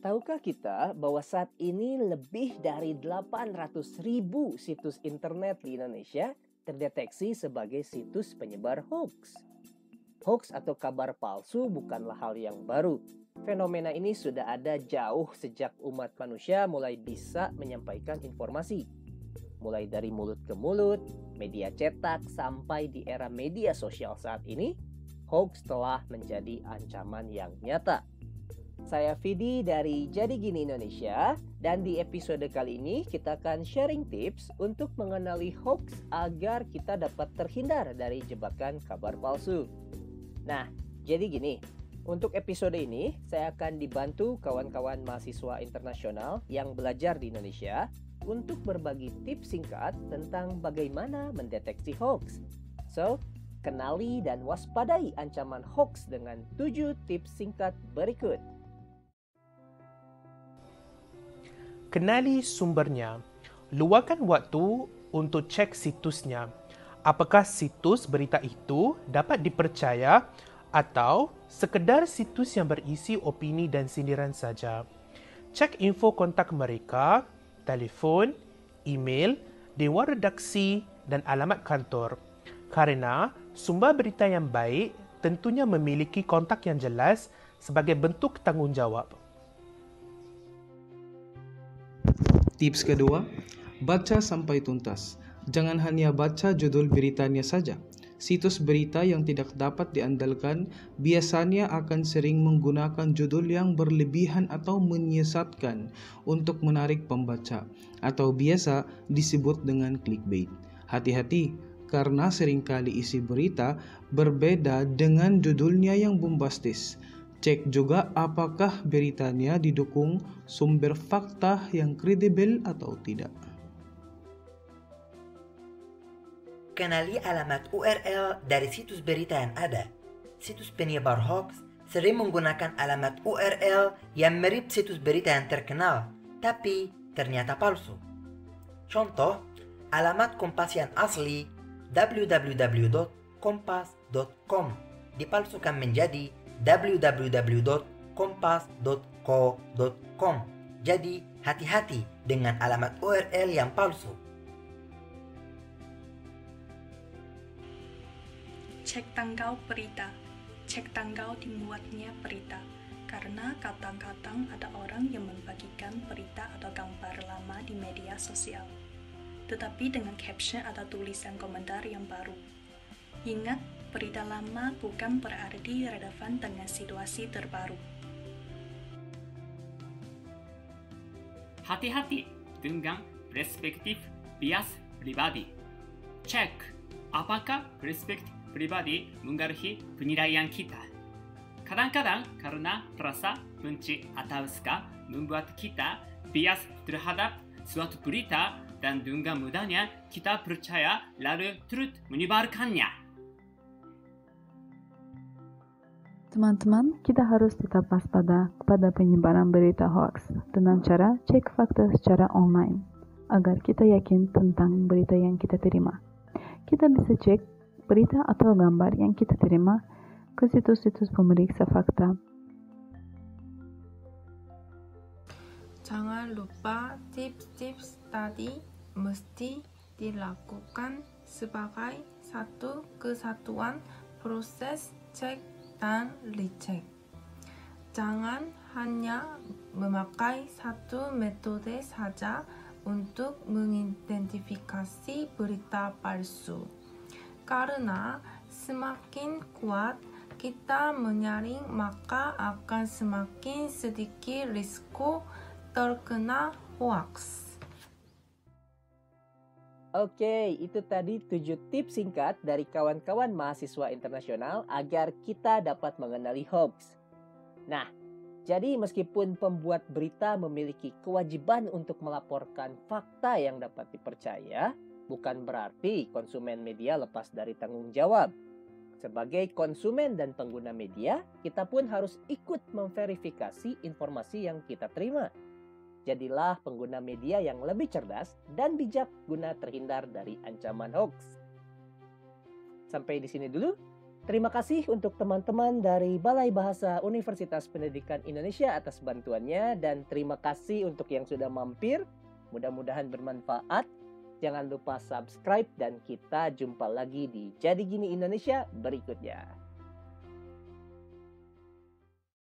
Tahukah kita bahwa saat ini lebih dari 800.000 situs internet di Indonesia terdeteksi sebagai situs penyebar hoax? Hoax atau kabar palsu bukanlah hal yang baru. Fenomena ini sudah ada jauh sejak umat manusia mulai bisa menyampaikan informasi. Mulai dari mulut ke mulut, media cetak, sampai di era media sosial saat ini, hoax telah menjadi ancaman yang nyata. Saya Vidi dari Jadi Gini Indonesia, dan di episode kali ini kita akan sharing tips untuk mengenali hoax agar kita dapat terhindar dari jebakan kabar palsu. Nah, jadi gini, untuk episode ini saya akan dibantu kawan-kawan mahasiswa internasional yang belajar di Indonesia untuk berbagi tips singkat tentang bagaimana mendeteksi hoax. So, kenali dan waspadai ancaman hoax dengan 7 tips singkat berikut. Kenali sumbernya. Luangkan waktu untuk cek situsnya. Apakah situs berita itu dapat dipercaya atau sekedar situs yang berisi opini dan sindiran saja. Cek info kontak mereka, telefon, email, dewan redaksi dan alamat kantor. Karena sumber berita yang baik tentunya memiliki kontak yang jelas sebagai bentuk tanggungjawab. Tips kedua, baca sampai tuntas. Jangan hanya baca judul beritanya saja. Situs berita yang tidak dapat diandalkan biasanya akan sering menggunakan judul yang berlebihan atau menyesatkan untuk menarik pembaca, atau biasa disebut dengan clickbait. Hati-hati, karena seringkali isi berita berbeda dengan judulnya yang bombastis. Cek juga apakah beritanya didukung sumber fakta yang kredibel atau tidak. Kenali alamat URL dari situs berita yang ada. Situs penyebar hoax sering menggunakan alamat URL yang mirip situs berita yang terkenal, tapi ternyata palsu. Contoh, alamat Kompas yang asli www.kompas.com dipalsukan menjadi www.kompas.co.com. Jadi, hati-hati dengan alamat URL yang palsu. Cek tanggal berita. Cek tanggal dimuatnya berita. Karena kadang-kadang ada orang yang membagikan berita atau gambar lama di media sosial, tetapi dengan caption atau tulisan komentar yang baru. Ingat, berita lama bukan berarti relevan dengan situasi terbaru. Hati-hati dengan perspektif bias pribadi. Cek apakah perspektif pribadi mengaruhi penilaian kita. Kadang-kadang karena rasa benci atau suka membuat kita bias terhadap suatu berita dan dengan mudahnya kita percaya lalu terus menyebarkannya. Teman-teman, kita harus tetap waspada pada penyebaran berita hoax dengan cara cek fakta secara online agar kita yakin tentang berita yang kita terima. Kita bisa cek berita atau gambar yang kita terima ke situs-situs pemeriksa fakta. Jangan lupa tips-tips tadi mesti dilakukan sebagai satu kesatuan proses cek dan recheck. Jangan hanya memakai satu metode saja untuk mengidentifikasi berita palsu. Karena semakin kuat kita menyaring, maka akan semakin sedikit risiko terkena hoax. Oke, itu tadi 7 tips singkat dari kawan-kawan mahasiswa internasional agar kita dapat mengenali hoax. Nah, jadi meskipun pembuat berita memiliki kewajiban untuk melaporkan fakta yang dapat dipercaya, bukan berarti konsumen media lepas dari tanggung jawab. Sebagai konsumen dan pengguna media, kita pun harus ikut memverifikasi informasi yang kita terima. Jadilah pengguna media yang lebih cerdas dan bijak guna terhindar dari ancaman hoax. Sampai di sini dulu. Terima kasih untuk teman-teman dari Balai Bahasa Universitas Pendidikan Indonesia atas bantuannya, dan terima kasih untuk yang sudah mampir. Mudah-mudahan bermanfaat. Jangan lupa subscribe dan kita jumpa lagi di Jadi Gini Indonesia berikutnya.